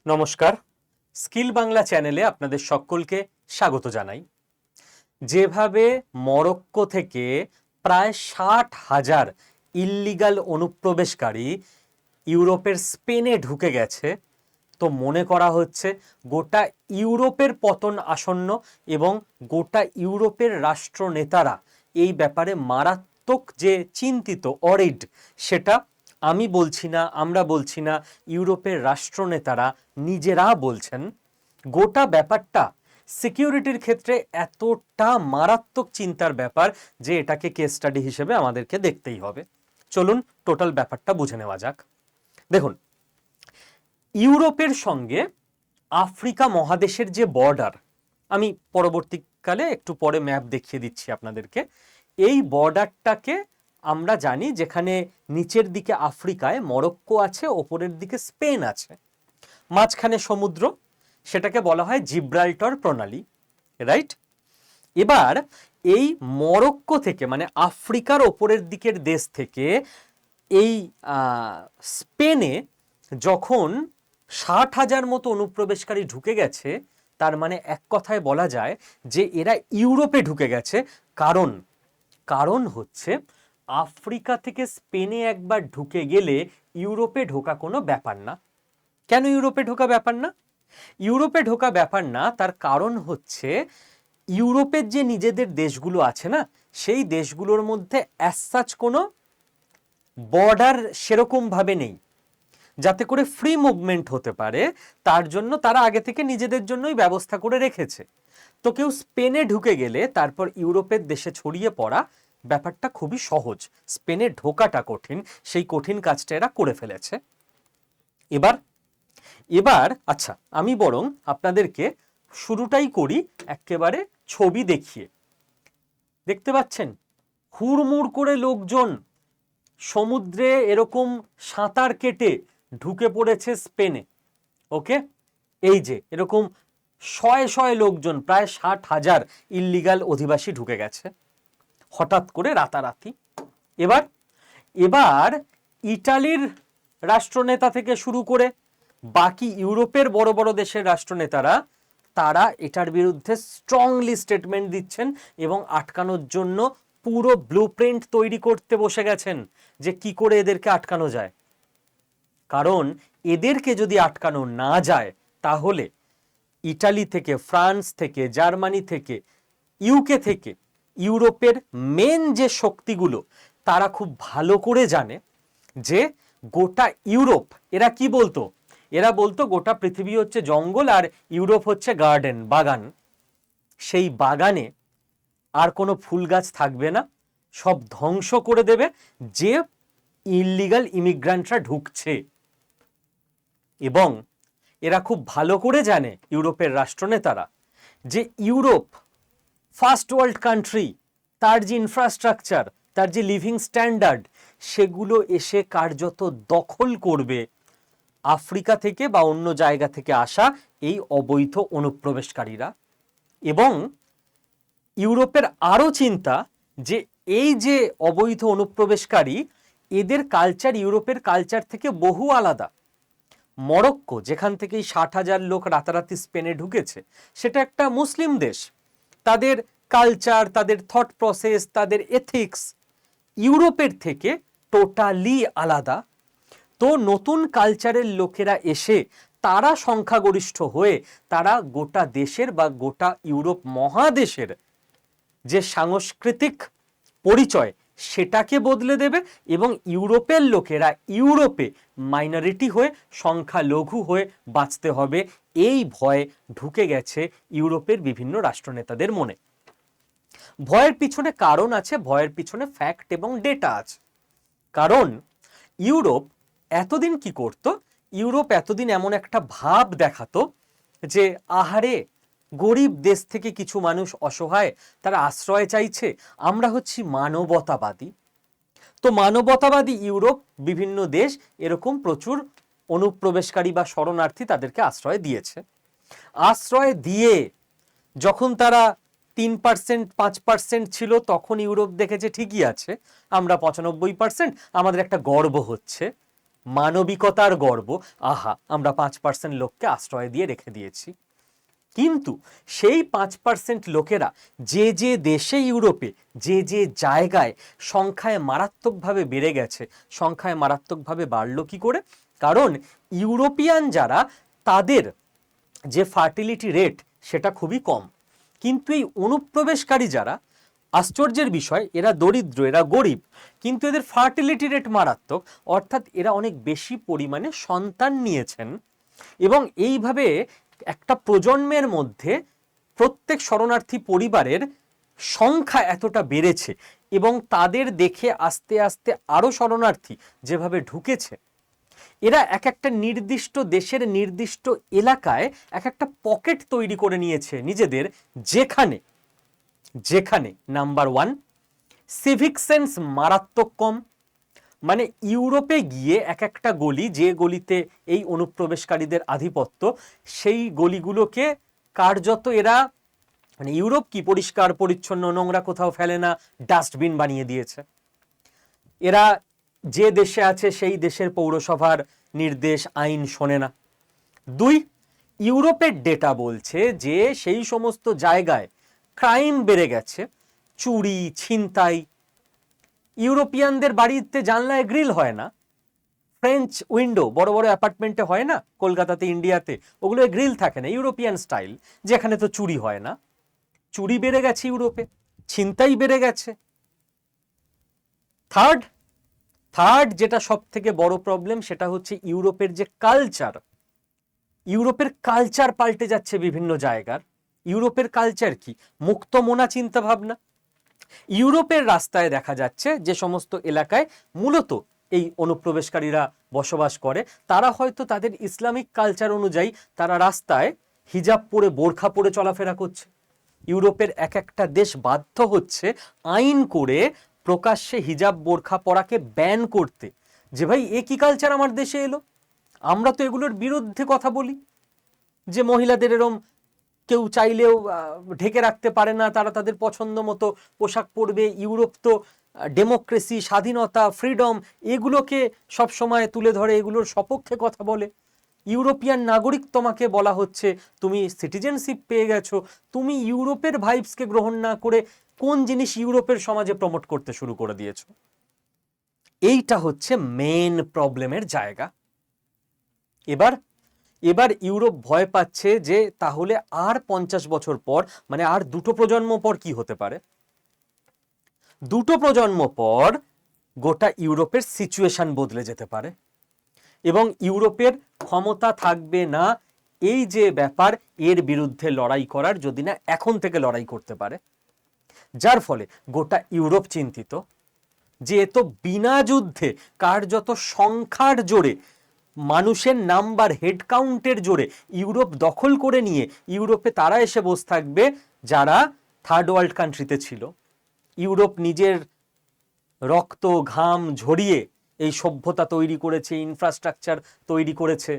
নমস্কার, স্কিল বাংলা চ্যানেলে আপনাদের সকলকে স্বাগত জানাই। যেভাবে মরক্কো থেকে প্রায় 60,000 ইল্লিগাল অনুপ্রবেশকারী ইউরোপের স্পেনে ঢুকে গেছে, তো মনে করা হচ্ছে গোটা ইউরোপের পতন আসন্ন এবং গোটা ইউরোপের রাষ্ট্রনেতারা এই ব্যাপারে মারাত্মক যে চিন্তিত, অরিড, সেটা আমি বলছি না, আমরা বলছি না, ইউরোপের রাষ্ট্রনেতারা নিজেরা বলছেন। গোটা ব্যাপারটা সিকিউরিটির ক্ষেত্রে এতটা মারাত্মক চিন্তার ব্যাপার যে এটাকে কেস স্টাডি হিসেবে আমাদেরকে দেখতেই হবে। চলুন টোটাল ব্যাপারটা বুঝে নেওয়া যাক। দেখুন, ইউরোপের সঙ্গে আফ্রিকা মহাদেশের যে বর্ডার, আমি পরবর্তীকালে একটু পরে ম্যাপ দেখিয়ে দিচ্ছি আপনাদেরকে, এই বর্ডারটাকে আমরা জানি যেখানে নিচের দিকে আফ্রিকায় মরক্কো আছে, ওপরের দিকে স্পেন আছে, মাঝখানে সমুদ্র, সেটাকে বলা হয় জিব্রাল্টার প্রণালী, রাইট? এবার এই মরক্কো থেকে, মানে আফ্রিকার ওপরের দিকের দেশ থেকে এই স্পেনে যখন 60,000 মতো অনুপ্রবেশকারী ঢুকে গেছে, তার মানে এক কথায় বলা যায় যে এরা ইউরোপে ঢুকে গেছে। কারণ হচ্ছে আফ্রিকা থেকে স্পেনে একবার ঢুকে গেলে ইউরোপে ঢোকা কোনো ব্যাপার না। কেন ইউরোপে ঢোকা ব্যাপার না? ইউরোপে ঢোকা ব্যাপার না, তার কারণ হচ্ছে ইউরোপের যে নিজেদের দেশগুলো আছে না, সেই দেশগুলোর মধ্যে অ্যাজ সাচ কোনো বর্ডার সেরকম ভাবে নেই যাতে করে ফ্রি মুভমেন্ট হতে পারে। তার জন্য তারা আগে থেকে নিজেদের জন্যই ব্যবস্থা করে রেখেছে। তো কেউ স্পেনে ঢুকে গেলে তারপর ইউরোপের দেশে ছড়িয়ে পড়া ব্যাপারটা খুবই সহজ, স্পেনে ঢোকাটা কঠিন, সেই কঠিন কাজটা এরা করে ফেলেছে। এবার আচ্ছা, আমি বরং আপনাদেরকে শুরুটাই করি একেবারে ছবি দেখিয়ে। দেখতে পাচ্ছেন হুড়মুড় করে লোকজন সমুদ্রে এরকম সাঁতার কেটে ঢুকে পড়েছে স্পেনে। ওকে, এই যে এরকম শয়ে শয়ে লোকজন, প্রায় 60,000 ইল্লিগাল অধিবাসী ঢুকে গেছে হঠাৎ করে রাতারাতি। এবার ইটালির রাষ্ট্রনেতা থেকে শুরু করে বাকি ইউরোপের বড় বড় দেশের রাষ্ট্রনেতারা তারা এটার বিরুদ্ধে স্ট্রংলি স্টেটমেন্ট দিচ্ছেন এবং আটকানোর জন্য পুরো ব্লুপ্রিন্ট তৈরি করতে বসে গেছেন যে কি করে এদেরকে আটকানো যায়। কারণ এদেরকে যদি আটকানো না যায় তাহলে ইটালি থেকে, ফ্রান্স থেকে, জার্মানি থেকে, ইউকে থেকে, ইউরোপের মেন যে শক্তিগুলো তারা খুব ভালো করে জানে যে গোটা ইউরোপ, এরা কি বলতো, এরা বলতো গোটা পৃথিবী হচ্ছে জঙ্গল আর ইউরোপ হচ্ছে গার্ডেন, বাগান। সেই বাগানে আর কোনো ফুল গাছ থাকবে না, সব ধ্বংস করে দেবে যে ইল্লিগাল ইমিগ্রান্টরা ঢুকছে। এবং এরা খুব ভালো করে জানে ইউরোপের রাষ্ট্রনেতারা যে ইউরোপ ফার্স্ট ওয়ার্ল্ড কান্ট্রি, তার যে ইনফ্রাস্ট্রাকচার, তার যে লিভিং স্ট্যান্ডার্ড, সেগুলো এসে কার্যত দখল করবে আফ্রিকা থেকে বা অন্য জায়গা থেকে আসা এই অবৈধ অনুপ্রবেশকারীরা। এবং ইউরোপের আরও চিন্তা যে এই যে অবৈধ অনুপ্রবেশকারী, এদের কালচার ইউরোপের কালচার থেকে বহু আলাদা। মরক্কো, যেখান থেকে 60,000 লোক রাতারাতি স্পেনে ঢুকেছে, সেটা একটা মুসলিম দেশ। তাদের কালচার, তাদের থট প্রসেস, তাদের এথিক্স ইউরোপের থেকে টোটালি আলাদা। তো নতুন কালচারের লোকেরা এসে তারা সংখ্যাগরিষ্ঠ হয়ে তারা গোটা দেশের বা গোটা ইউরোপ মহাদেশের যে সাংস্কৃতিক পরিচয় সেটাকে বদলে দেবে এবং ইউরোপের লোকেরা ইউরোপে মাইনরিটি হয়ে, সংখ্যালঘু হয়ে বাঁচতে হবে, এই ভয় ঢুকে গেছে ইউরোপের বিভিন্ন রাষ্ট্রনেতাদের মনে। ভয়ের পিছনে কারণ আছে, ভয়ের পিছনে ফ্যাক্ট এবং ডেটা আছে। কারণ ইউরোপ এতদিন কি করত, ইউরোপ এতদিন এমন একটা ভাব দেখাতো যে আহারে গরিব দেশ থেকে কিছু মানুষ অসহায়, তারা আশ্রয় চাইছে, আমরা হচ্ছি মানবতাবাদী। তো মানবতাবাদী ইউরোপ, বিভিন্ন দেশ এরকম প্রচুর অনুপ্রবেশকারী বা শরণার্থী তাদেরকে আশ্রয় দিয়েছে। আশ্রয় দিয়ে যখন তারা 3%, 5% ছিল, তখন ইউরোপ দেখেছে ঠিকই আছে, আমরা 95%, আমাদের একটা গর্ব হচ্ছে মানবিকতার গর্ব, আহা আমরা 5% লোককে আশ্রয় দিয়ে রেখে দিয়েছি। কিন্তু সেই 5% লোকেরা যে যে দেশে ইউরোপে যে যে জায়গায় সংখ্যায় মারাত্মকভাবে বেড়ে গেছে, সংখ্যায় মারাত্মকভাবে বাড়লো কি করে? কারণ ইউরোপিয়ান যারা, তাদের যে ফার্টিলিটি রেট সেটা খুবই কম, কিন্তু এই অনুপ্রবেশকারী যারা, আশ্চর্যের বিষয় এরা দরিদ্র, এরা গরিব, কিন্তু এদের ফার্টিলিটি রেট মারাত্মক, অর্থাৎ এরা অনেক বেশি পরিমাণে সন্তান নিয়েছেন এবং এইভাবে একটা প্রজন্মের মধ্যে প্রত্যেক শরণার্থী পরিবারের সংখ্যা এতটা বেড়েছে এবং তাদের দেখে আস্তে আস্তে আরো শরণার্থী যেভাবে ঢুকেছে, এরা এক একটা নির্দিষ্ট দেশের নির্দিষ্ট এলাকায় এক একটা পকেট তৈরি করে নিয়েছে নিজেদের, যেখানে যেখানে নাম্বার 1 সিভিক সেন্স মারাত্মক কম। মানে ইউরোপে গিয়ে এক একটা গলি, যে গলিতে এই অনুপ্রবেশকারীদের আধিপত্য, সেই গলিগুলোকে কার্যত এরা, মানে ইউরোপ কি পরিষ্কার পরিচ্ছন্ন, নোংরা কোথাও ফেলে না, ডাস্টবিন বানিয়ে দিয়েছে। এরা যে দেশে আছে সেই দেশের পৌরসভার নির্দেশ আইন শোনে না। 2, ইউরোপের ডেটা বলছে যে সেই সমস্ত জায়গায় ক্রাইম বেড়ে গেছে, চুরি, ছিনতাই। ইউরোপিয়ানদের বাড়িতে জানলায় গ্রিল হয় না, ফ্রেঞ্চ উইন্ডো বড় বড় অ্যাপার্টমেন্টে হয় না, কলকাতাতে, ইন্ডিয়াতে ওগুলো গ্রিল থাকে না, ইউরোপিয়ান স্টাইল, যেখানে তো চুরি হয় না। চুরি বেড়ে গেছে ইউরোপে, ছিনতাই বেড়ে গেছে। থার্ড যেটা সব থেকে বড় প্রবলেম, সেটা হচ্ছে ইউরোপের যে কালচার, ইউরোপের কালচার পাল্টে যাচ্ছে বিভিন্ন জায়গার। ইউরোপের কালচার কি? মুক্তমনা চিন্তা ভাবনা। ইউরোপের রাস্তায় দেখা যাচ্ছে যে সমস্ত এলাকায় মূলত এই অনুপ্রবেশকারীরা বসবাস করে, তারা হয়তো তাদের ইসলামিক কালচার অনুযায়ী তারা রাস্তায় হিজাব পরে, বোরখা পরে চলাফেরা করছে। ইউরোপের এক একটা দেশ বাধ্য হচ্ছে আইন করে প্রকাশ্যে হিজাব বোরখা পরাকে ব্যান করতে, যে ভাই এ কি কালচার আমার দেশে এলো? আমরা তো এগুলোর বিরুদ্ধে কথা বলি, যে মহিলাদের এরম কেউ চাইলেও ঢেকে রাখতে পারে না, তারা তাদের পছন্দ মতো পোশাক পরবে। ইউরোপ তো ডেমোক্রেসি, স্বাধীনতা, ফ্রিডম এগুলোকে সবসময় তুলে ধরে, এগুলোর সপক্ষে কথা বলে। ইউরোপিয়ান নাগরিক তোমাকে বলা হচ্ছে, তুমি সিটিজেনশিপ পেয়ে গেছো, তুমি ইউরোপের ভাইবসকে গ্রহণ না করে কোন জিনিস ইউরোপের সমাজে প্রমোট করতে শুরু করে দিয়েছো। এইটা হচ্ছে মেন প্রবলেমের জায়গা। এবার ইউরোপ ভয় পাচ্ছে যে তাহলে আর 50 বছর পর, মানে আর 2টো প্রজন্ম পর কি হতে পারে। 2টো প্রজন্ম পর গোটা ইউরোপের সিচুয়েশন বদলে যেতে পারে এবং ইউরোপের ক্ষমতা থাকবে না এই যে ব্যাপার, এর বিরুদ্ধে লড়াই করার, যদি না এখন থেকে লড়াই করতে পারে। যার ফলে গোটা ইউরোপ চিন্তিত যে তো বিনা যুদ্ধে, কার্যত সংখ্যার জোরে, মানুষের নাম্বার, হেড কাউন্টের জোরে ইউরোপ দখল করে নিয়ে ইউরোপে তারা এসে বসে থাকবে যারা থার্ড ওয়ার্ল্ড কান্ট্রিতে ছিল। ইউরোপ নিজের রক্ত ঘাম ঝরিয়ে এই সভ্যতা তৈরি করেছে, ইনফ্রাস্ট্রাকচার তৈরি করেছে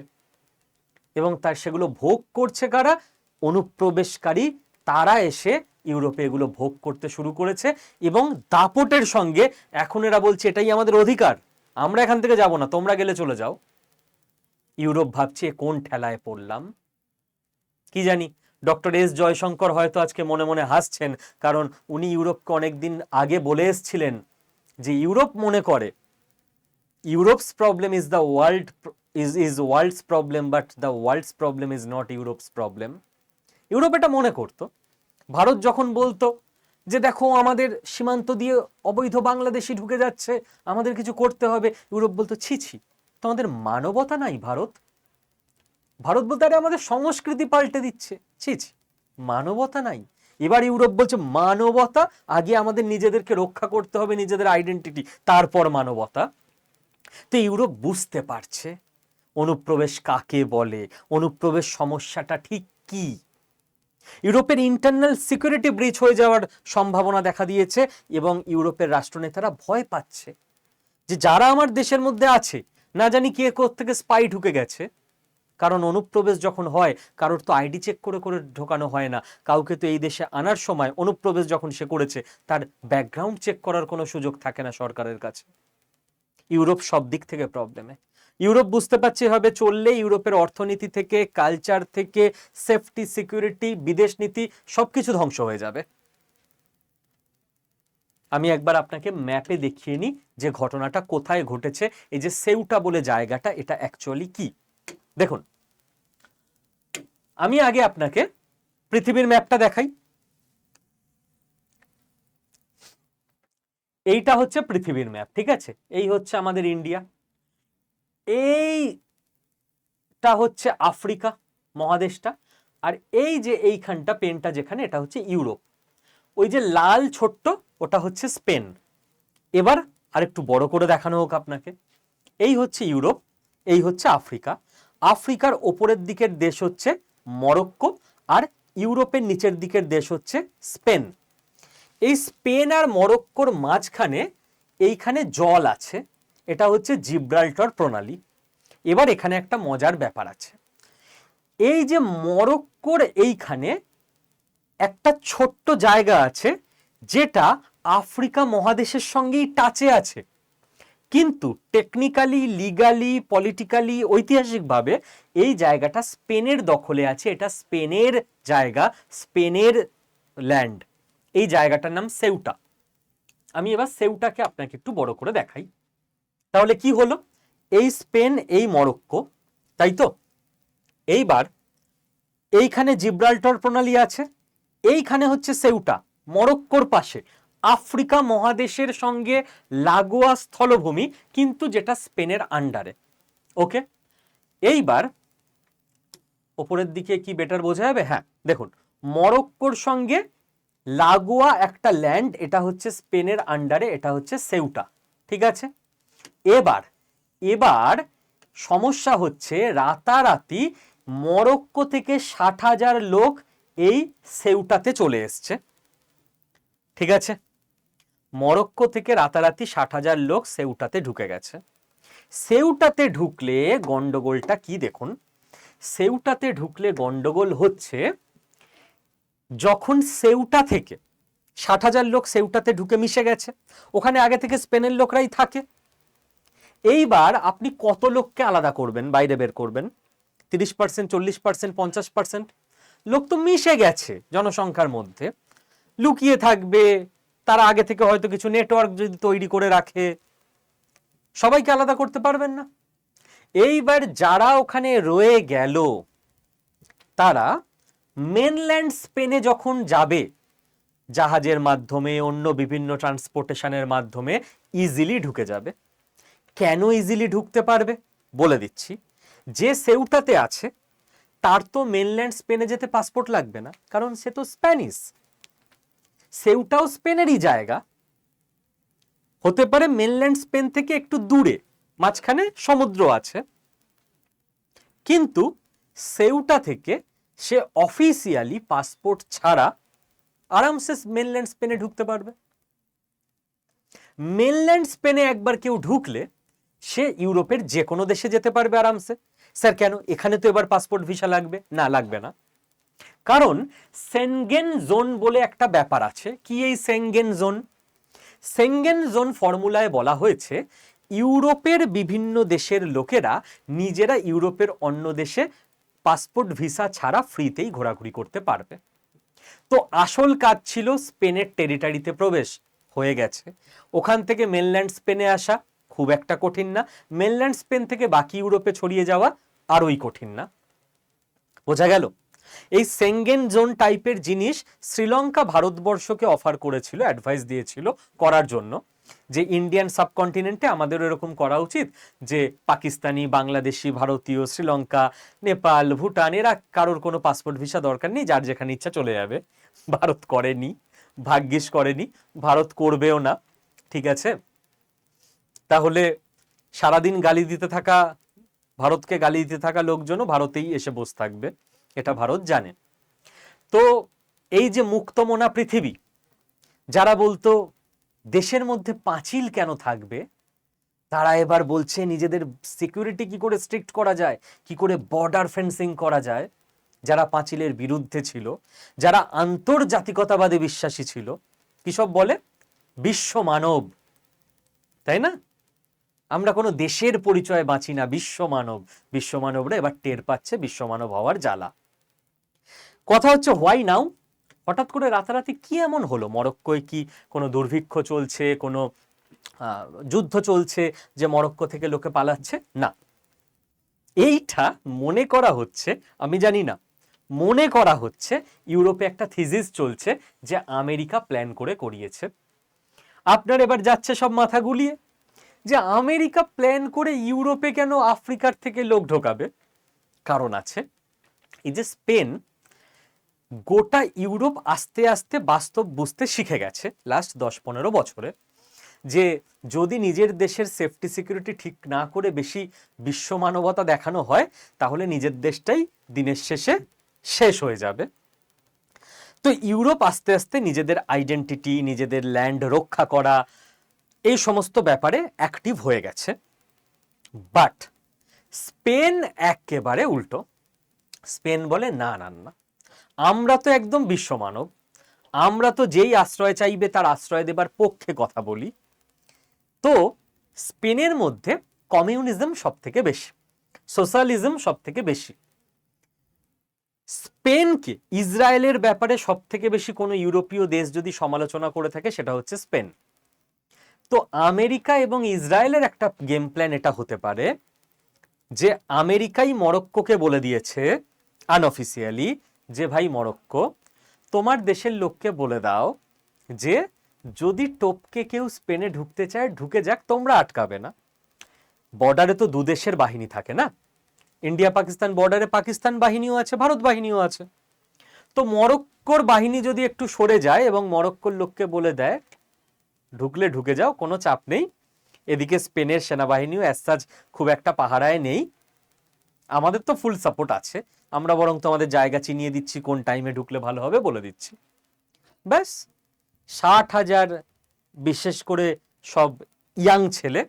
এবং তার সেগুলো ভোগ করছে কারা? অনুপ্রবেশকারী। তারা এসে ইউরোপে এগুলো ভোগ করতে শুরু করেছে এবং দাপটের সঙ্গে এখন এরা বলছে এটাই আমাদের অধিকার, আমরা এখান থেকে যাব না, তোমরা গেলে চলে যাও। ইউরোপ ভাবছে কোন ঠেলায় পড়লাম। কি জানি ডক্টর এস জয়শঙ্কর হয়তো আজকে মনে মনে হাসছেন, কারণ উনি ইউরোপকে অনেকদিন আগে বলে এসেছিলেন যে ইউরোপ মনে করে Europe's problem is the world, is world's problem, but the world's problem is not Europe's problem. Europe এটা মনে করতো। ভারত যখন বলতো যে দেখো আমাদের সীমান্ত দিয়ে অবৈধ বাংলাদেশি ঢুকে যাচ্ছে, আমাদের কিছু করতে হবে, ইউরোপ বলতো ছি ছি, তোমাদের মানবতা নাই ভারত। ভারত বলতে আরে আমাদের সংস্কৃতি পাল্টে দিচ্ছে, ছি ছি, মানবতা নাই। এবার ইউরোপ বলছে মানবতা, আগে আমাদের নিজেদেরকে রক্ষা করতে হবে, নিজেদের আইডেন্টিটি, তারপর মানবতা। তো ইউরোপ বুঝতে পারছে অনুপ্রবেশ কাকে বলে, অনুপ্রবেশ সমস্যাটা ঠিক কি। ইউরোপের ইন্টারনাল সিকিউরিটি ব্রিচ হয়ে যাওয়ার সম্ভাবনা দেখা দিয়েছে এবং ইউরোপের রাষ্ট্রনেতারা ভয় পাচ্ছে যে যারা আমার দেশের মধ্যে আছে, না জানি কে কোত্থেকে স্পাই ঢুকে গেছে। কারণ অনুপ্রবেশ যখন হয়, কারোর তো আইডি চেক করে করে ঢোকানো হয় না, কাউকে তো এই দেশে আনার সময় অনুপ্রবেশ যখন সে করেছে তার ব্যাকগ্রাউন্ড চেক করার কোনো সুযোগ থাকে না সরকারের কাছে। ইউরোপ সব দিক থেকে প্রবলেমে। ইউরোপ বুঝতে পারছে এভাবে চললে ইউরোপের অর্থনীতি থেকে, কালচার থেকে, সেফটি, সিকিউরিটি, বিদেশ নীতি সবকিছু ধ্বংস হয়ে যাবে। আমি একবার আপনাকে ম্যাপে দেখিয়ে নিই যে ঘটনাটা কোথায় ঘটেছে। এই যে সেউটা বলে জায়গাটা, এটা অ্যাকচুয়ালি কি দেখুন। আমি আগে আপনাকে পৃথিবীর ম্যাপটা দেখাই। এইটা হচ্ছে পৃথিবীর ম্যাপ, ঠিক আছে? এই হচ্ছে আমাদের ইন্ডিয়া, এইটা হচ্ছে আফ্রিকা মহাদেশটা, আর এই যে এইখানটা পেনটা যেখানে, এটা হচ্ছে ইউরোপ। ওই যে লাল ছোট্ট, ওটা হচ্ছে স্পেন। এবার আরেকটু বড় করে দেখানো হোক আপনাকে। এই হচ্ছে ইউরোপ, এই হচ্ছে আফ্রিকা। আফ্রিকার ওপরের দিকের দেশ হচ্ছে মরক্কো, আর ইউরোপের নিচের দিকের দেশ হচ্ছে স্পেন। এই স্পেন আর মরক্কোর মাঝখানে এইখানে জল আছে, এটা হচ্ছে জিব্রাল্টার প্রণালী। এবার এখানে একটা মজার ব্যাপার আছে। এই যে মরক্কোর এইখানে একটা ছোট্ট জায়গা আছে যেটা আফ্রিকা মহাদেশের সঙ্গেই টাচে আছে, কিন্তু টেকনিক্যালি, লিগালি, পলিটিক্যালি, ঐতিহাসিকভাবে এই জায়গাটা স্পেনের দখলে আছে। এটা স্পেনের জায়গা, স্পেনের ল্যান্ড। এই জায়গাটার নাম সেউটা। আমি এবার সেউটাকে আপনাকে একটু বড় করে দেখাই। তাহলে কি হলো, এই স্পেন, এই মরক্কো, তাই তো? এইবার এইখানে জিব্রাল্টার প্রণালী আছে, এইখানে হচ্ছে সেউটা, মরক্কোর পাশে, আফ্রিকা মহাদেশের সঙ্গে লাগোয়া স্থলভূমি, কিন্তু যেটা স্পেনের আন্ডারে। ওকে, এইবার ওপরের দিকে কি বেটার বোঝা যাবে? হ্যাঁ, দেখুন, মরক্কোর সঙ্গে লাগোয়া একটা ল্যান্ড, এটা হচ্ছে স্পেনের আন্ডারে, এটা হচ্ছে সেউটা, ঠিক আছে? এবার এবার সমস্যা হচ্ছে, রাতারাতি মরক্কো থেকে 60,000 লোক এই সেউটাতে চলে এসছে, ঠিক আছে? মরক্কো থেকে রাতারাতি 60,000 লোক সেউটাতে ঢুকে গেছে। সেউটাতে ঢুকলে গন্ডগোলটা কি দেখুন। সেউটাতে ঢুকলে গন্ডগোল হচ্ছে, যখন সেউটা থেকে 60,000 লোক সেউটাতে ঢুকে মিশে গেছে, ওখানে আগে থেকে স্পেনের লোকরাই থাকে। এইবার আপনি কত লোককে আলাদা করবেন, বাইরে বের করবেন? 30%, 40%, 50%? লোক তো মিশে গেছে জনসংখ্যার মধ্যে, লুকিয়ে থাকবে। তারা আগে থেকে হয়তো কিছু নেটওয়ার্ক যদি তৈরি করে রাখে, সবাইকে আলাদা করতে পারবেন না। এইবার যারা ওখানে রয়ে গেল, তারা মেনল্যান্ড স্পেনে যখন যাবে, জাহাজের মাধ্যমে, অন্য বিভিন্ন ট্রান্সপোর্টেশনের মাধ্যমে ইজিলি ঢুকে যাবে। কেন ইজিলি ঢুকতে পারবে বলে দিচ্ছি। যে সেউটাতে আছে তার তো মেনল্যান্ড স্পেনে যেতে পাসপোর্ট লাগবে না, কারণ সে তো স্প্যানিশ। সেউটাও স্পেনেরই জায়গা, হতে পারে মেনল্যান্ড স্পেন থেকে একটু দূরে, মাঝখানে সমুদ্র আছে, কিন্তু সেউটা থেকে সে অফিসিয়ালি পাসপোর্ট ছাড়া আরামসে মেনল্যান্ড স্পেনে ঢুকতে পারবে। মেনল্যান্ড স্পেনে একবার কেউ ঢুকলে সে ইউরোপের যে কোনো দেশে যেতে পারবে আরামসে। স্যার কেন, এখানে তো এবার পাসপোর্ট ভিসা লাগবে? না, লাগবে না, কারণ সেনগেন জোন বলে একটা ব্যাপার আছে। কি এই সেনগেন জোন? সেনগেন জোন ফর্মুলায় বলা হয়েছে, ইউরোপের বিভিন্ন দেশের লোকেরা নিজেরা ইউরোপের অন্য দেশে পাসপোর্ট ভিসা ছাড়া ফ্রিতেই ঘোরাঘুরি করতে পারবে। তো আসল কাজ ছিল স্পেনের টেরিটরিতে প্রবেশ, হয়ে গেছে। ওখান থেকে মেনল্যান্ড স্পেনে আসা খুব একটা কঠিন না, মেনল্যান্ড স্পেন থেকে বাকি ইউরোপে ছড়িয়ে যাওয়া আরোই কঠিন না। বোঝা গেল? এই সেনগেন জোন টাইপের জিনিস শ্রীলঙ্কা ভারতবর্ষকে অফার করেছিল, অ্যাডভাইস দিয়েছিল করার জন্য, যে ইন্ডিয়ান সাবকন্টিনেন্টে আমাদের এরকম করা উচিত, যে পাকিস্তানি, বাংলাদেশি, ভারতীয়, শ্রীলঙ্কা, নেপাল, ভুটান, এরা কারোর কোনো পাসপোর্ট ভিসা দরকার নেই, যার যেখানে ইচ্ছা চলে যাবে। ভারত করেনি, ভাগ্যিস করেনি, ভারত করবেও না, ঠিক আছে? তাহলে সারাদিন গালি দিতে থাকা, ভারতকে গালি দিতে থাকা লোকজনও ভারতেই এসে বসে থাকবে, এটা ভারত জানে। তো এই যে মুক্তমনা পৃথিবী, যারা বলতো দেশের মধ্যে পাঁচিল কেন থাকবে, তারা এবার বলছে নিজেদের সিকিউরিটি কি করে স্ট্রিক্ট করা যায়, কি করে বর্ডার ফেন্সিং করা যায়। যারা পাঁচিলের বিরুদ্ধে ছিল, যারা আন্তর্জাতিকতাবাদে বিশ্বাসী ছিল, কি সব বলে? বিশ্ব মানব, তাই না? আমরা কোনো দেশের পরিচয় বাঁচি না, বিশ্বমানব। বিশ্বমানবরা এবার টের পাচ্ছে বিশ্বমানব হওয়ার জ্বালা। কথা হচ্ছে হোয়াই নাও? হঠাৎ করে রাতারাতি কি এমন হলো? মরক্কোয় কি কোনো দুর্ভিক্ষ চলছে, কোনো যুদ্ধ চলছে যে মরক্কো থেকে লোকে পালাচ্ছে? না, এইটা মনে করা হচ্ছে, আমি জানি না, মনে করা হচ্ছে ইউরোপে একটা থিসিস চলছে যে আমেরিকা প্ল্যান করে করিয়েছে। আপনার এবার যাচ্ছে সব মাথা গুলিয়ে যে আমেরিকা প্ল্যান করে ইউরোপে কেন আফ্রিকার থেকে লোক ঢোকাবে? কারণ আছে। এই যে স্পেন, গোটা ইউরোপ আস্তে আস্তে বাস্তব বুঝতে শিখে গেছে লাস্ট 10-15 বছরে যে যদি নিজের দেশের সেফটি সিকিউরিটি ঠিক না করে বেশি বিশ্ব মানবতা দেখানো হয়, তাহলে নিজের দেশটাই দিনের শেষে শেষ হয়ে যাবে। তো ইউরোপ আস্তে আস্তে নিজেদের আইডেন্টিটি, নিজেদের ল্যান্ড রক্ষা করা, এই সমস্ত ব্যাপারে অ্যাক্টিভ হয়ে গেছে। বাট স্পেন একেবারে উল্টো। স্পেন বলে না না না, আমরা তো একদম বিশ্বমানব, আমরা তো যেই আশ্রয় চাইবে তার আশ্রয় দেবার পক্ষে কথা বলি। তো স্পেনের মধ্যে কমিউনিজম সব থেকে বেশি, সোশ্যালিজম সব থেকে বেশি। স্পেনকে ইসরায়েলের ব্যাপারে সব থেকে বেশি কোনো ইউরোপীয় দেশ যদি সমালোচনা করে থাকে সেটা হচ্ছে স্পেন। তো আমেরিকা এবং ইসরায়েলের একটা গেম প্ল্যান এটা হতে পারে যে আমেরিকাই মরক্কোকে বলে দিয়েছে আনঅফিসিয়ালি যে ভাই মরক্কো, তোমার দেশের লোককে বলে দাও যে যদি টপকে কেউ স্পেনে ঢুকতে চায় ঢুকে যাক, তোমরা আটকাবে না। বর্ডারে তো দু দেশের বাহিনী থাকে না, ইন্ডিয়া পাকিস্তান বর্ডারে পাকিস্তান বাহিনীও আছে, ভারত বাহিনীও আছে। তো মরক্কোর বাহিনী যদি একটু সরে যায় এবং মরক্কোর লোককে বলে দেয় ঢুকলে ঢুকে যাও, কোনো চাপ নেই, এদিকে স্পেনের সেনাবাহিনীও অ্যাজ খুব একটা পাহারায় নেই, আমাদের তো ফুল সাপোর্ট আছে, আমরা বরং তোমাদের জায়গা চিনিয়ে দিচ্ছি, কোন টাইমে ঢুকলে ভালো হবে বলে দিচ্ছি। ব্যাস 60,000 বিশেষ করে সব ইয়াং ছেলে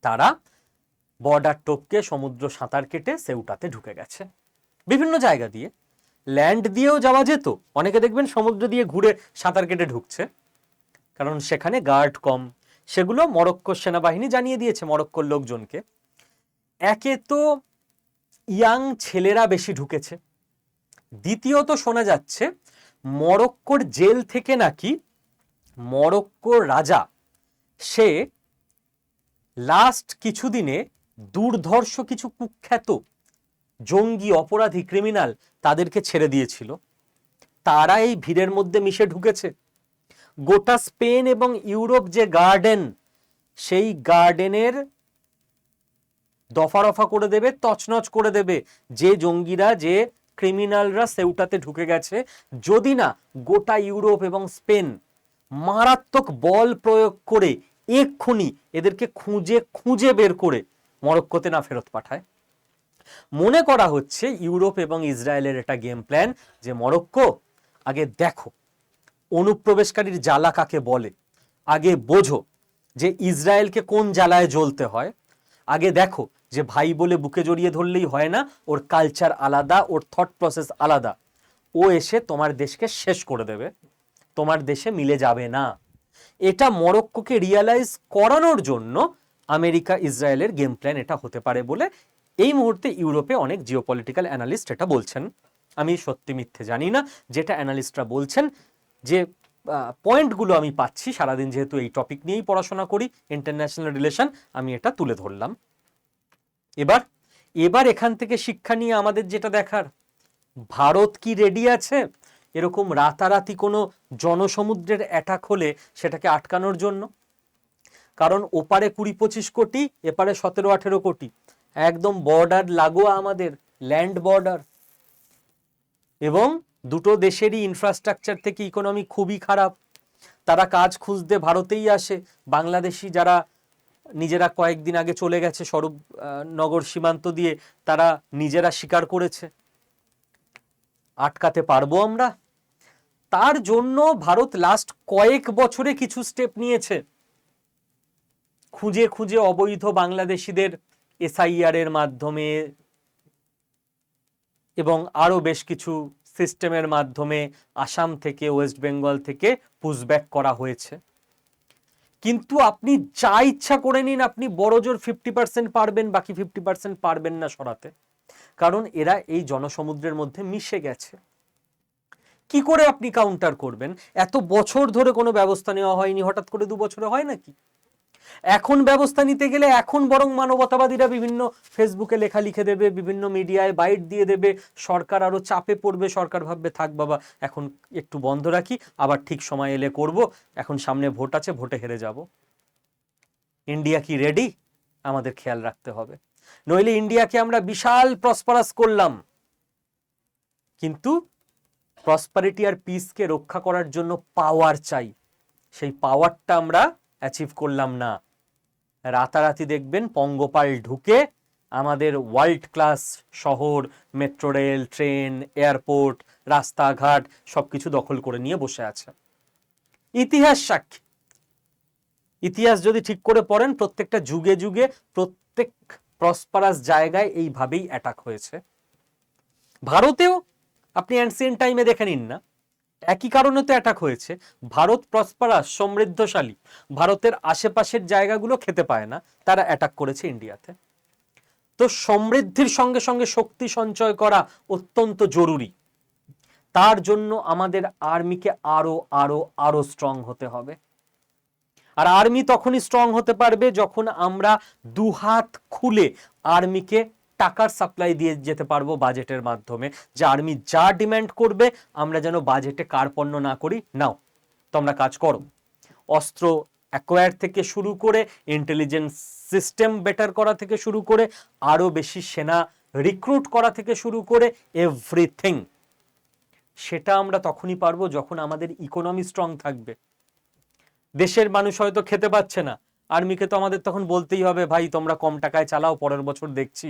তারা বর্ডার টপকে সমুদ্র সাঁতার কেটে সেউটাতে ঢুকে গেছে। বিভিন্ন জায়গা দিয়ে, ল্যান্ড দিয়েও যাওয়া যেত, অনেকে দেখবেন সমুদ্র দিয়ে ঘুরে সাঁতার কেটে ঢুকছে, কারণ সেখানে গার্ড কম। সেগুলো মরক্কোর সেনাবাহিনী জানিয়ে দিয়েছে মরক্কোর লোকজনকে। একে তো ইয়াং ছেলেরা বেশি ঢুকেছে, দ্বিতীয়ত শোনা যাচ্ছে মরক্কোর জেল থেকে নাকি মরক্কোর রাজা সে লাস্ট কিছুদিনে দুর্ধর্ষ কিছু কুখ্যাত জঙ্গি, অপরাধী, ক্রিমিনাল তাদেরকে ছেড়ে দিয়েছিল, তারা এই ভিড়ের মধ্যে মিশে ঢুকেছে। গোটা স্পেন এবং ইউরোপ যে গার্ডেন, সেই গার্ডেনের দফা রফা করে দেবে, তছনছ করে দেবে যে জঙ্গিরা, যে ক্রিমিনালরা সেউটাতে ঢুকে গেছে। যদি না গোটা ইউরোপ এবং স্পেন মারাত্মক বল প্রয়োগ করে এক্ষুনি এদেরকে খুঁজে খুঁজে বের করে মরক্কোতে না ফেরত পাঠায়। মনে করা হচ্ছে ইউরোপ এবং ইসরায়েলের একটা গেম প্ল্যান যে মরক্কো আগে দেখো অনুপ্রবেশকারীর জ্বালা কাকে বলে, আগে বোঝো যে ইসরায়েলকে কোন জ্বালায় জ্বলতে হয়, আগে দেখো যে ভাই বলে বুকে জড়িয়ে ধরলেই হয় না, ওর কালচার আলাদা, ওর থট প্রসেস আলাদা, ও এসে তোমার দেশকে শেষ করে দেবে, তোমার দেশে মিলে যাবে না। এটা মরক্কোকে রিয়ালাইজ করানোর জন্য আমেরিকা ইসরায়েলের গেম প্ল্যান এটা হতে পারে বলে এই মুহূর্তে ইউরোপে অনেক জিওপলিটিক্যাল অ্যানালিস্ট এটা বলছেন। আমি সত্যি মিথ্যে জানি না, যেটা অ্যানালিস্টরা বলছেন, যে পয়েন্টগুলো আমি পাচ্ছি সারাদিন যেহেতু এই টপিক নিয়েই পড়াশোনা করি, ইন্টারন্যাশনাল রিলেশন, আমি এটা তুলে ধরলাম। এবার এখান থেকে শিক্ষা নিয়ে আমাদের যেটা দেখার, ভারত কি রেডি আছে এরকম রাতারাতি কোনো জনসমুদ্রের অ্যাটাক হলে সেটাকে আটকানোর জন্য? কারণ ওপারে 20-25 কোটি, এপারে 17-18 কোটি, একদম বর্ডার লাগোয়া আমাদের, ল্যান্ড বর্ডার, এবং দুটো দেশেরই ইনফ্রাস্ট্রাকচার থেকে ইকোনমি খুবই খারাপ। তারা কাজ খুঁজতে ভারতেই আসে। বাংলাদেশি যারা নিজেরা কয়েকদিন আগে চলে গেছে স্বরূপনগর সীমান্ত দিয়ে, তারা নিজেরা স্বীকার করেছে। আটকাতে পারবো আমরা? তার জন্য ভারত লাস্ট কয়েক বছরে কিছু স্টেপ নিয়েছে, খুঁজে খুঁজে অবৈধ বাংলাদেশিদের এসআইআর এর মাধ্যমে এবং আরো বেশ কিছু সিস্টেমের মাধ্যমে আসাম থেকে, ওয়েস্ট বেঙ্গল থেকে পুশব্যাক করা হয়েছে। কিন্তু আপনি যা ইচ্ছা করে নিন, আপনি বড়জোর 50% পারবেন, বাকি 50% পারবেন না সরাতে, কারণ এরা এই জনসমুদ্রের মধ্যে মিশে গেছে। কি করে আপনি কাউন্টার করবেন? এত বছর ধরে কোনো ব্যবস্থা নেওয়া হয়নি, হঠাৎ করে 2 বছরে হয় নাকি? এখন ব্যবস্থা নিতে গেলে এখন বরং মানবতাবাদীরা বিভিন্ন ফেসবুকে লেখা লিখে দেবে, বিভিন্ন মিডিয়ায় বাইট দিয়ে দেবে, সরকার আরো চাপে পড়বে, সরকার ভাববে থাক বাবা এখন একটু বন্ধ রাখি, আবার ঠিক সময় এলে করব, এখন সামনে ভোট আছে, ভোটে হেরে যাব। ইন্ডিয়া কি রেডি? আমাদের খেয়াল রাখতে হবে, নইলে ইন্ডিয়াকে আমরা বিশাল প্রসপারাস করলাম, কিন্তু প্রসপারিটি আর পিসকে রক্ষা করার জন্য পাওয়ার চাই, সেই পাওয়ারটা আমরা অ্যাচিভ করলাম না। রাতারাতি দেখবেন পঙ্গপাল ঢুকে আমাদের ওয়ার্ল্ড ক্লাস শহর, মেট্রো রেল, ট্রেন, এয়ারপোর্ট, রাস্তাঘাট সবকিছু দখল করে নিয়ে বসে আছে। ইতিহাস সাক্ষী, ইতিহাস যদি ঠিক করে পড়েন, প্রত্যেকটা যুগে যুগে প্রত্যেক প্রসপারাস জায়গায় এইভাবেই অ্যাটাক হয়েছে। ভারতেও আপনি অ্যানসিয়েন্ট টাইমে দেখে নিন না, একই কারণে তো অ্যাটাক হয়েছে। ভারত প্রসপারাস, সমৃদ্ধশালী, ভারতের আশেপাশের জায়গাগুলো খেতে পায় না, তারা অ্যাটাক করেছে ইন্ডিয়াতে। তো সমৃদ্ধির সঙ্গে সঙ্গে শক্তি সঞ্চয় করা অত্যন্ত জরুরি। তার জন্য আমাদের আর্মিকে আরো আরো আরো স্ট্রং হতে হবে। আর আর্মি তখনই স্ট্রং হতে পারবে যখন আমরা দুহাত খুলে আর্মিকে টাকার সাপ্লাই দিয়ে যেতে পারবো বাজেটের মাধ্যমে, যে আর্মি যা ডিমান্ড করবে আমরা যেন বাজেটে কার্পণ্য না করি, নাও তোমরা কাজ করো। অস্ত্র অ্যাকোয়ার থেকে শুরু করে, ইন্টেলিজেন্স সিস্টেম বেটার করা থেকে শুরু করে, আরো বেশি সেনা রিক্রুট করা থেকে শুরু করে এভরিথিং, সেটা আমরা তখনই পারবো যখন আমাদের ইকোনমি স্ট্রং থাকবে। দেশের মানুষ হয়তো খেতে পাচ্ছে না, আর্মিকে তো আমাদের তখন বলতেই হবে, ভাই তোমরা কম টাকায় চালাও, পরের বছর দেখছি,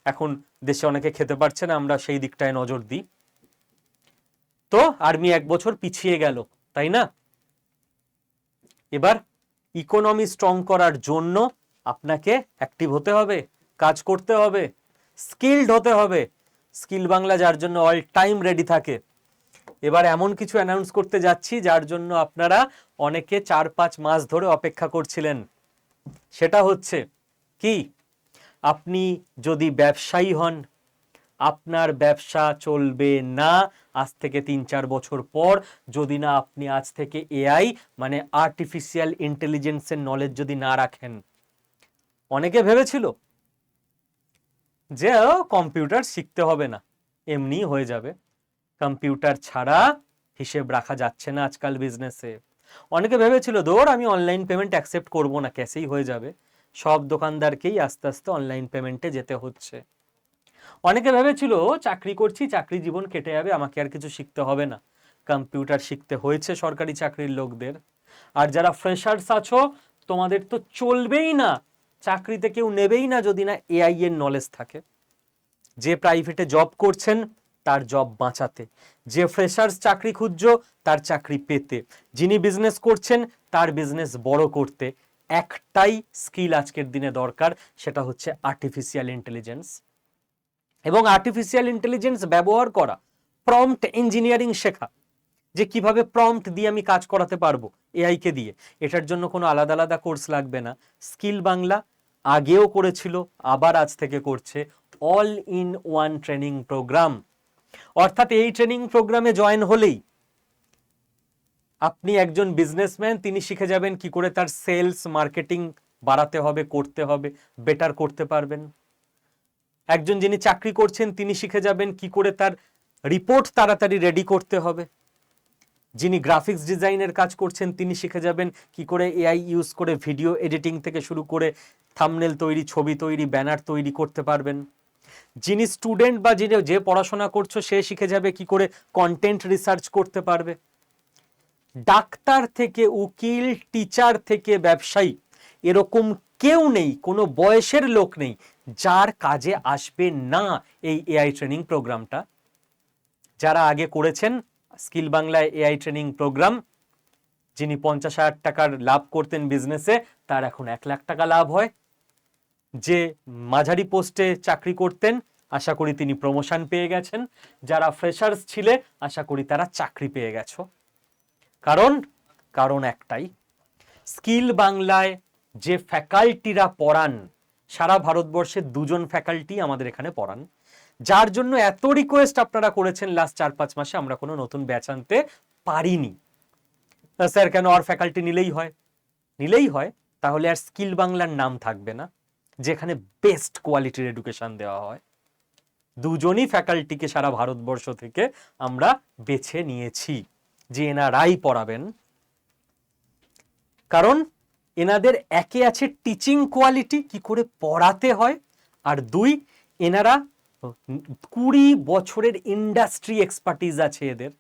এখন দেশে অনেকে খেতে পারছে না, আমরা সেই দিকটায় নজর দিই। তো আর্মি 1 বছর পিছিয়ে গেল, তাই না? এবার ইকোনমি স্ট্রং করার জন্য আপনাকে অ্যাক্টিভ হতে হবে, কাজ করতে হবে, স্কিলড হতে হবে। স্কিল বাংলা যার জন্য অল টাইম রেডি থাকে। এবার এমন কিছু অ্যানাউন্স করতে যাচ্ছি যার জন্য আপনারা অনেকে 4-5 মাস ধরে অপেক্ষা করছিলেন। সেটা হচ্ছে কি, আপনি যদি ব্যবসায়ী হন, আপনার ব্যবসা চলবে না আজ থেকে 3-4 বছর পর, যদি না আপনি আজ থেকে এআই মানে আর্টিফিশিয়াল ইন্টেলিজেন্সের নলেজ যদি না রাখেন। অনেকে ভেবেছিল যে কম্পিউটার শিখতে হবে না, এমনি হয়ে যাবে, কম্পিউটার ছাড়া হিসেব রাখা যাচ্ছে না আজকাল বিজনেসে। অনেকে ভেবেছিল দৌড় আমি অনলাইন পেমেন্ট অ্যাকসেপ্ট করব না, ক্যাশেই হয়ে যাবে। সব দোকানদারকেই আস্তে আস্তে অনলাইন পেমেন্টে যেতে হচ্ছে। অনেকে ভেবেছিল চাকরি করছি, চাকরি জীবন কেটে যাবে, আমাকে আর কিছু শিখতে হবে না। কম্পিউটার শিখতে হয়েছে সরকারি চাকরির লোকদের। আর যারা ফ্রেশার্স আছো, তোমাদের তো চলবেই না, চাকরিতে কেউ নেবেই না যদি না এআই এর নলেজ থাকে। যে প্রাইভেটে জব করছেন তার জব বাঁচাতে, যে ফ্রেশার্স চাকরি খুঁজছো তার চাকরি পেতে, যিনি বিজনেস করছেন তার বিজনেস বড় করতে একটাই স্কিল আজকের দিনে দরকার, সেটা হচ্ছে আর্টিফিশিয়াল ইন্টেলিজেন্স। এবং আর্টিফিশিয়াল ইন্টেলিজেন্স ব্যবহার করা, প্রম্পট ইঞ্জিনিয়ারিং শেখা, যে কিভাবে প্রম্পট দিয়ে আমি কাজ করাতে পারবো এআই কে দিয়ে। এটার জন্য কোনো আলাদা আলাদা কোর্স লাগবে না। স্কিল বাংলা আগেও করেছিল, আবার আজ থেকে করছে all in one training program. অর্থাৎ এই ট্রেনিং প্রোগ্রামে জয়েন হলেই আপনি একজন বিজনেসম্যান, তিনি শিখে যাবেন কি করে তার সেলস মার্কেটিং বাড়াতে হবে, করতে হবে, বেটার করতে পারবেন। একজন যিনি চাকরি করছেন তিনি শিখে যাবেন কি করে তার রিপোর্ট তাড়াতাড়ি রেডি করতে হবে। যিনি গ্রাফিক্স ডিজাইনের কাজ করছেন তিনি শিখে যাবেন কি করে এআই ইউজ করে ভিডিও এডিটিং থেকে শুরু করে থাম্বনেল তৈরি, ছবি তৈরি, ব্যানার তৈরি করতে পারবেন। যিনি স্টুডেন্ট বা যে পড়াশোনা করছো সে শিখে যাবে কি করে কন্টেন্ট রিসার্চ করতে পারবে। ডাক্তার থেকে উকিল, টিচার থেকে ব্যবসায়ী, এরকম কেউ নেই, কোনো বয়সের লোক নেই যার কাজে আসবে না এই এআই ট্রেনিং প্রোগ্রামটা। যারা আগে করেছেন স্কিল বাংলায় এআই ট্রেনিং প্রোগ্রাম, যিনি 50,000 টাকার লাভ করতেন বিজনেসে, তার এখন 1 লাখ টাকা লাভ হয়। যে মাঝারি পোস্টে চাকরি করতেন, আশা করি তিনি প্রমোশন পেয়ে গেছেন। যারা ফ্রেশার্স ছিলে, আশা করি তারা চাকরি পেয়ে গেছো। কারণ একটাই, স্কিল বাংলায় যে ফ্যাকাল্টিরা পড়ান, সারা ভারতবর্ষে 2জন ফ্যাকাল্টি আমাদের এখানে পড়ান, যার জন্য এত রিকোয়েস্ট আপনারা করেছেন লাস্ট 4-5 মাসে আমরা কোনো নতুন ব্যাচ আনতে পারিনি। স্যার কেন, আর ফ্যাকাল্টি নিলেই হয়? নিলেই হয়, তাহলে আর স্কিল বাংলার নাম থাকবে না, যেখানে বেস্ট কোয়ালিটির এডুকেশন দেওয়া হয়। 2জনই ফ্যাকাল্টিকে সারা ভারতবর্ষ থেকে আমরা বেছে নিয়েছি যে এনারাই পড়াবেন, কারণ এনাদের একে আছে টিচিং কোয়ালিটি, কি করে পড়াতে হয়, আর 2 এনারা 20 বছরের ইন্ডাস্ট্রি এক্সপার্টিজ আছে এদের,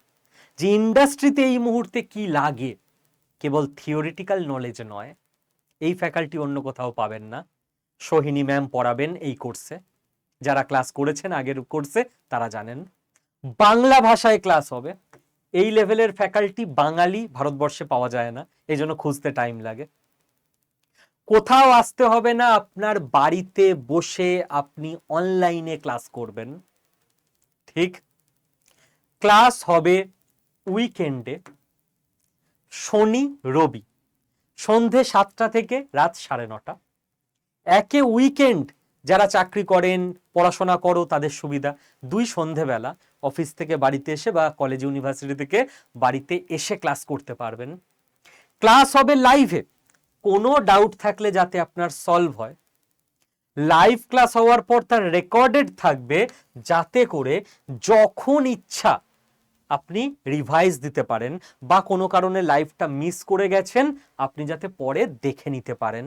যে ইন্ডাস্ট্রিতে এই মুহূর্তে কি লাগে, কেবল থিওরিটিক্যাল নলেজ নয়। এই ফ্যাকাল্টি অন্য কোথাও পাবেন না। সোহিনী ম্যাম পড়াবেন এই কোর্সে, যারা ক্লাস করেছেন আগের কোর্সে তারা জানেন। বাংলা ভাষায় ক্লাস হবে। এই লেভেলের ফ্যাকাল্টি বাঙালি ভারতবর্ষে পাওয়া যায় না, এই জন্য খুঁজতে টাইম লাগে। কোথাও আসতে হবে না, আপনার বাড়িতে বসে আপনি অনলাইনে ক্লাস করবেন। ঠিক, ক্লাস হবে উইকেন্ডে, শনি রবি, সন্ধে 7টা থেকে রাত 9:30। একে উইকেন্ড, যারা চাকরি করেন পড়াশোনা করো তাদের সুবিধা, 2 সন্ধেবেলা অফিস থেকে বাড়িতে এসে বা কলেজ ইউনিভার্সিটি থেকে বাড়িতে এসে ক্লাস করতে পারবেন। ক্লাস হবে লাইভে, কোনো ডাউট থাকলে যাতে আপনার সলভ হয়। লাইভ ক্লাস হওয়ার পর তার রেকর্ডেড থাকবে, যাতে করে যখন ইচ্ছা আপনি রিভাইজ দিতে পারেন, বা কোনো কারণে লাইভটা মিস করে গেছেন আপনি যাতে পরে দেখে নিতে পারেন।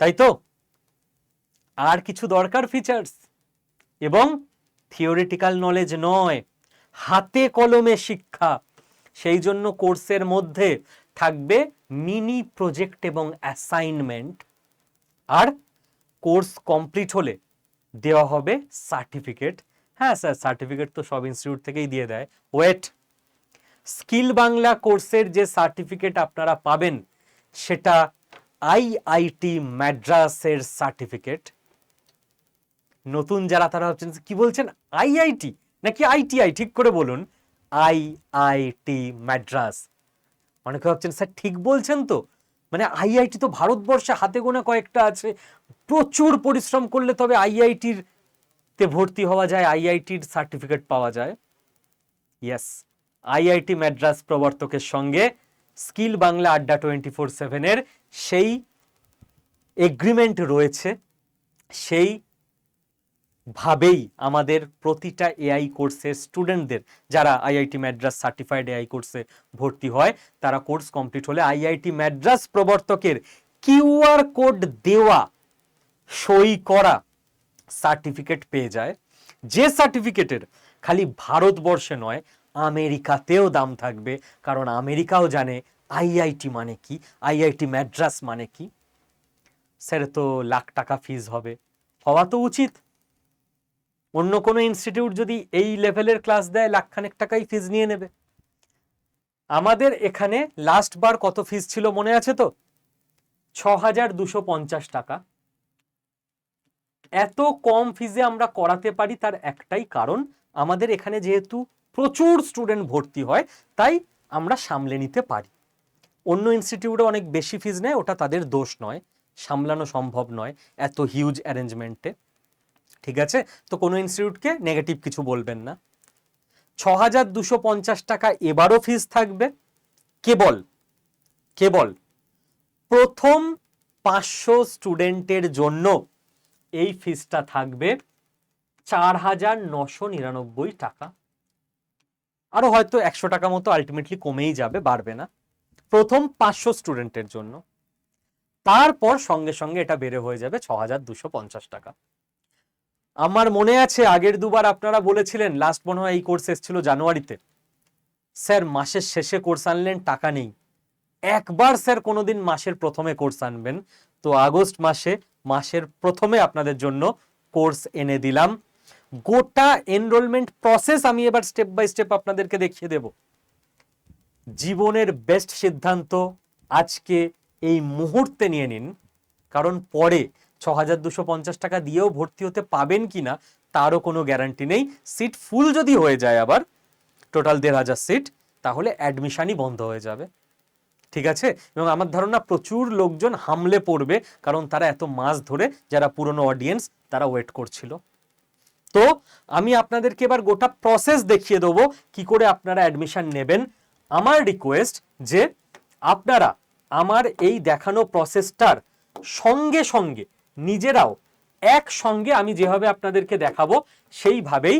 তাই তো? আর কিছু দরকার ফিচার্স, এবং থিওরিটিক্যাল নলেজ নয়, হাতে কলমে শিক্ষা। সেই জন্য কোর্সের মধ্যে থাকবে মিনি প্রজেক্ট এবং অ্যাসাইনমেন্ট, আর কোর্স কমপ্লিট হলে দেওয়া হবে সার্টিফিকেট। হ্যাঁ স্যার, সার্টিফিকেট তো সব ইনস্টিটিউট থেকেই দিয়ে দেয়। ওয়েট, স্কিল বাংলা কোর্সের যে সার্টিফিকেট আপনারা পাবেন সেটা আইআইটি মাদ্রাসের সার্টিফিকেট। নতুন যারা তারা ভাবছেন কি বলছেন, আইআইটি নাকি আইটিআই, ঠিক করে বলুন। আইআইটি মাদ্রাস। অনেকে ভাবছেন স্যার ঠিক বলছেন তো, মানে আইআইটি তো ভারতবর্ষে হাতে গোনা কয়েকটা আছে, প্রচুর পরিশ্রম করলে তবে আইআইটির তে ভর্তি হওয়া যায়, আইআইটির সার্টিফিকেট পাওয়া যায়। ইয়েস, আইআইটি মাদ্রাস প্রবর্তকের সঙ্গে স্কিল বাংলা আড্ডা 24/7 সেই এগ্রিমেন্ট রয়েছে। সেই ভাবেই আমাদের প্রতিটা এআই কোর্সের স্টুডেন্টদের, যারা আইআইটি মাদ্রাস সার্টিফাইড এআই কোর্সে ভর্তি হয়, তারা কোর্স কমপ্লিট হলে আইআইটি মাদ্রাস প্রবর্তকের কিউআর কোড দেওয়া, সই করা সার্টিফিকেট পেয়ে যায়, যে সার্টিফিকেটের খালি ভারতবর্ষে নয় আমেরিকাতেও দাম থাকবে, কারণ আমেরিকাও জানে আইআইটি মানে কি, আইআইটি মাদ্রাস মানে কি। স্যার তো লাখ টাকা ফিস হবে, হওয়া তো উচিত। অন্য কোনো ইনস্টিটিউট যদি এই লেভেলের ক্লাস দেয়, লাখখানেক টাকাই ফিস নিয়ে নেবে। আমাদের এখানে লাস্ট বার কত ফিস ছিল মনে আছে তো? 6,250 টাকা। এত কম ফিজে আমরা করাতে পারি তার একটাই কারণ, আমাদের এখানে যেহেতু প্রচুর স্টুডেন্ট ভর্তি হয়, তাই আমরা সামলে নিতে পারি। অন্য ইনস্টিটিউটে অনেক বেশি ফিজ নেয়, ওটা তাদের দোষ নয়, সামলানো সম্ভব নয় এত হিউজ অ্যারেঞ্জমেন্টে। ঠিক আছে, তো কোনো ইনস্টিটিউটকে নেগেটিভ কিছু বলবেন না। 6,250 টাকা এবারও ফিজ থাকবে। কেবল প্রথম 500 স্টুডেন্টের জন্য এই ফিজটা থাকবে 4,999 টাকা। আরো হয়তো 100 টাকা মতো আলটিমেটলি কমেই যাবে, বাড়বে না, প্রথম 500 স্টুডেন্টের জন্য। তারপর সঙ্গে সঙ্গে এটা বেড়ে হয়ে যাবে 6,250 টাকা। আমার মনে আছে আগের দুবার আপনারা বলেছিলেন, লাস্ট মনে হয় এই কোর্স এসেছিল জানুয়ারিতে, স্যার মাসের শেষে কোর্স আনলেন টাকা নেই। একবার স্যার কোনোদিন মাসের প্রথমে কোর্স আনবেন, তো আগস্ট মাসের প্রথমে আপনাদের জন্য কোর্স এনে দিলাম। গোটা এনরোলমেন্ট প্রসেস আমি এবার স্টেপ বাই স্টেপ আপনাদেরকে দেখিয়ে দেব। জীবনের বেস্ট সিদ্ধান্ত আজকে এই মুহূর্তে নিয়ে নিন, কারণ পরে 6,250 টাকা দিয়েও ভর্তি হতে পাবেন কিনা তারও কোনো গ্যারান্টি নেই। সিট ফুল যদি হয়ে যায় আবার টোটাল 1,500 সিট, তাহলে অ্যাডমিশনই বন্ধ হয়ে যাবে। ঠিক আছে, এবং আমার ধারণা প্রচুর লোকজন হামলে পড়বে, কারণ তারা এত মাস ধরে, যারা পুরনো অডিয়েন্স তারা ওয়েট করছিল। তো আমি আপনাদেরকে এবার গোটা প্রসেস দেখিয়ে দেবো কি করে আপনারা অ্যাডমিশন নেবেন। আমার রিকোয়েস্ট যে আপনারা আমার এই দেখানো প্রসেসটার সঙ্গে সঙ্গে নিজেরাও একসঙ্গে আমি যেভাবে আপনাদেরকে দেখাবো সেইভাবেই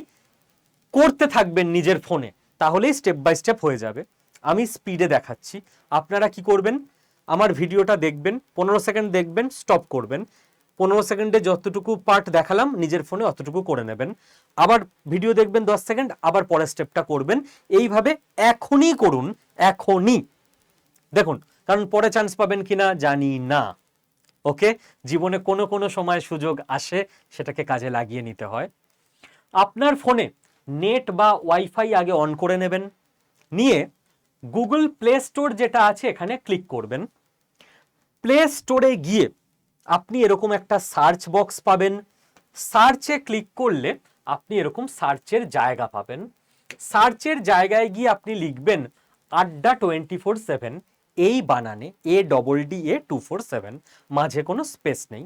করতে থাকবেন নিজের ফোনে, তাহলেই স্টেপ বাই স্টেপ হয়ে যাবে। আমি স্পিডে দেখাচ্ছি, আপনারা কি করবেন, আমার ভিডিওটা দেখবেন, 15 সেকেন্ড দেখবেন, স্টপ করবেন, 15 সেকেন্ডে যতটুকু পার্ট দেখালাম নিজের ফোনে অতটুকু করে নেবেন, আবার ভিডিও দেখবেন 10 সেকেন্ড, আবার পরের স্টেপটা করবেন। এইভাবে এখনই করুন, এখনই দেখুন, কারণ পরে চান্স পাবেন কিনা জানি না। ওকে, জীবনে কোনো কোনো সময় সুযোগ আসে, সেটাকে কাজে লাগিয়ে নিতে হয়। আপনার ফোনে নেট বা ওয়াইফাই আগে অন করে নেবেন, নিয়ে গুগল প্লে স্টোর যেটা আছে এখানে ক্লিক করবেন। প্লে স্টোরে গিয়ে আপনি এরকম একটা সার্চ বক্স পাবেন, সার্চে ক্লিক করলে আপনি এরকম সার্চের জায়গা পাবেন। সার্চের জায়গায় গিয়ে আপনি লিখবেন আড্ডা 24/7, এই বানানে ADDA 247, মাঝে কোনো স্পেস নেই।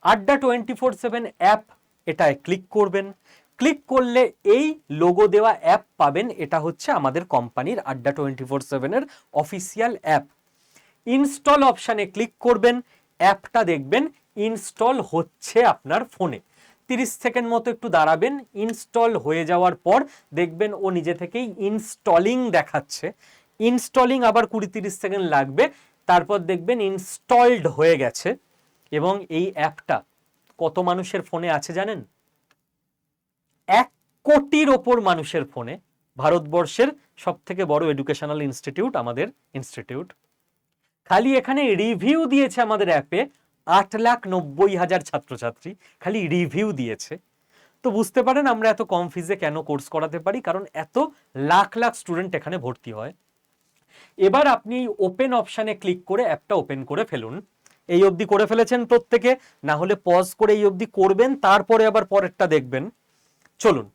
আড্ডা 24/7 অ্যাপ, এটায় ক্লিক করবেন। ক্লিক করলে এই লোগো দেওয়া অ্যাপ পাবেন, এটা হচ্ছে আমাদের কোম্পানির আড্ডা 24/7 এর অফিসিয়াল অ্যাপ। ইনস্টল অপশানে ক্লিক করবেন, অ্যাপটা দেখবেন ইনস্টল হচ্ছে আপনার ফোনে। 30 সেকেন্ড মতো একটু দাঁড়াবেন, ইনস্টল হয়ে যাওয়ার পর দেখবেন ও নিজে থেকেই ইনস্টলিং দেখাচ্ছে। ইনস্টলিং আবার 20-30 সেকেন্ড লাগবে, তারপর দেখবেন ইনস্টলড হয়ে গেছে। এবং এই অ্যাপটা কত মানুষের ফোনে আছে জানেন? 1 কোটির ওপর মানুষের ফোনে। ভারতবর্ষের সব থেকে বড় এডুকেশনাল ইনস্টিটিউট আমাদের ইনস্টিটিউট। খালি এখানে রিভিউ দিয়েছে আমাদের অ্যাপে 8,90,000 ছাত্রছাত্রী, খালি রিভিউ দিয়েছে। তো বুঝতে পারেন আমরা এত কম ফিজে কেন কোর্স করাতে পারি, কারণ এত লাখ লাখ স্টুডেন্ট এখানে ভর্তি হয়। এবার আপনি ওপেন অপশানে ক্লিক করে অ্যাপটা ওপেন করে ফেলুন। এই অবধি করে ফেলেছেন প্রত্যেকে, না হলে পজ করে এই অবধি করবেন, তারপরে আবার পরেরটা দেখবেন। চলুন,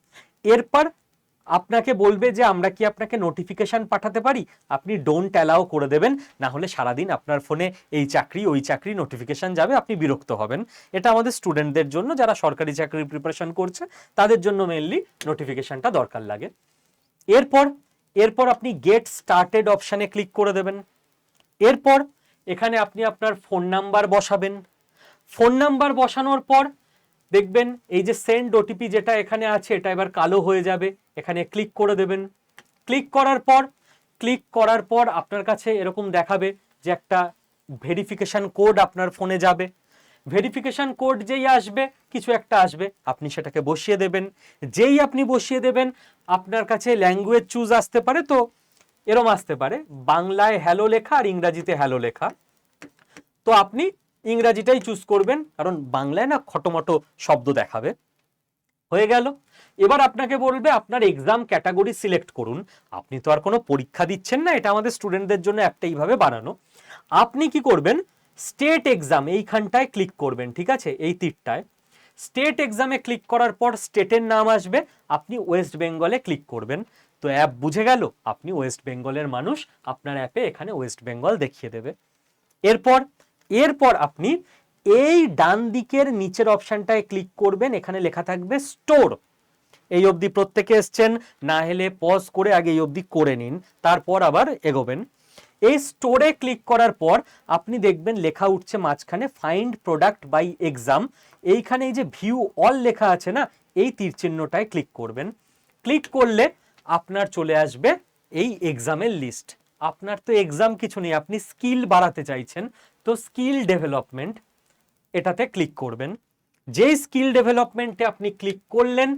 এরপর আপনাকে বলবে যে আমরা কি আপনাকে নোটিফিকেশন পাঠাতে পারি, আপনি ডোন্ট অ্যালাউ করে দেবেন, না হলে সারাদিন আপনার ফোনে এই চাকরি ওই চাকরি নোটিফিকেশন যাবে, আপনি বিরক্ত হবেন। এটা আমাদের স্টুডেন্টদের জন্য, যারা সরকারি চাকরির প্রিপারেশন করছে তাদের জন্য মেইনলি নোটিফিকেশনটা দরকার লাগে। এরপর আপনি গেট স্টার্টেড অপশানে ক্লিক করে দেবেন। এরপর এখানে আপনি আপনার ফোন নাম্বার বসাবেন। ফোন নাম্বার বসানোর পর দেখবেন এই যে সেন্ড ওটিপি যেটা এখানে আছে, এটা এবার কালো হয়ে যাবে, এখানে ক্লিক করে দেবেন। ক্লিক করার পর আপনার কাছে এরকম দেখাবে যে একটা ভেরিফিকেশন কোড আপনার ফোনে যাবে। ভেরিফিকেশন কোড যেই আসবে, কিছু একটা আসবে, আপনি সেটাকে বসিয়ে দেবেন। যেই আপনি বসিয়ে দেবেন আপনার কাছে ল্যাঙ্গুয়েজ চুজ আসতে পারে, তো এরম আসতে পারে বাংলায় হ্যালো লেখা আর ইংরাজিতে হ্যালো লেখা। তো আপনি ইংরাজিটাই চুজ করবেন, কারণ বাংলায় না খটোমটো শব্দ দেখাবে। হয়ে গেল। এবার আপনাকে বলবে আপনার এক্সাম ক্যাটাগরি সিলেক্ট করুন। আপনি তো আর কোনো পরীক্ষা দিচ্ছেন না, এটা আমাদের স্টুডেন্টদের জন্য একটা এইভাবে বানানো। আপনি কি করবেন, স্টেট এক্সাম এইখানটায় ক্লিক করবেন, ঠিক আছে, এই তীরটায়। স্টেট এক্সামে ক্লিক করার পর স্টেটের নাম আসবে, আপনি ওয়েস্ট বেঙ্গলে ক্লিক করবেন। তো অ্যাপ বুঝে গেল আপনি ওয়েস্ট বেঙ্গলের মানুষ, আপনার অ্যাপে এখানে ওয়েস্ট বেঙ্গল দেখিয়ে দেবে। এরপর আপনি এই ডান দিকের নিচের অপশনটায় ক্লিক করবেন, এখানে লেখা থাকবে স্টোর। এই অবধি প্রত্যেকে এসছেন, না হলে পজ করে আগে এই অবধি করে নিন, তারপর আবার এগোবেন। এই স্টোরে ক্লিক করার পর আপনি দেখবেন লেখা উঠছে মাঝখানে ফাইন্ড প্রোডাক্ট বাই এক্সাম। এইখানে এই যে ভিউ অল লেখা আছে না, এই তীর চিহ্নটায় ক্লিক করবেন। ক্লিক করলে আপনার চলে আসবে এই এক্সামের লিস্ট। আপনার তো এক্সাম কিছু নেই, আপনি স্কিল বাড়াতে চাইছেন, তো স্কিল ডেভেলপমেন্ট এটাতে ক্লিক করবেন। যেই স্কিল ডেভেলপমেন্টে আপনি ক্লিক করলেন,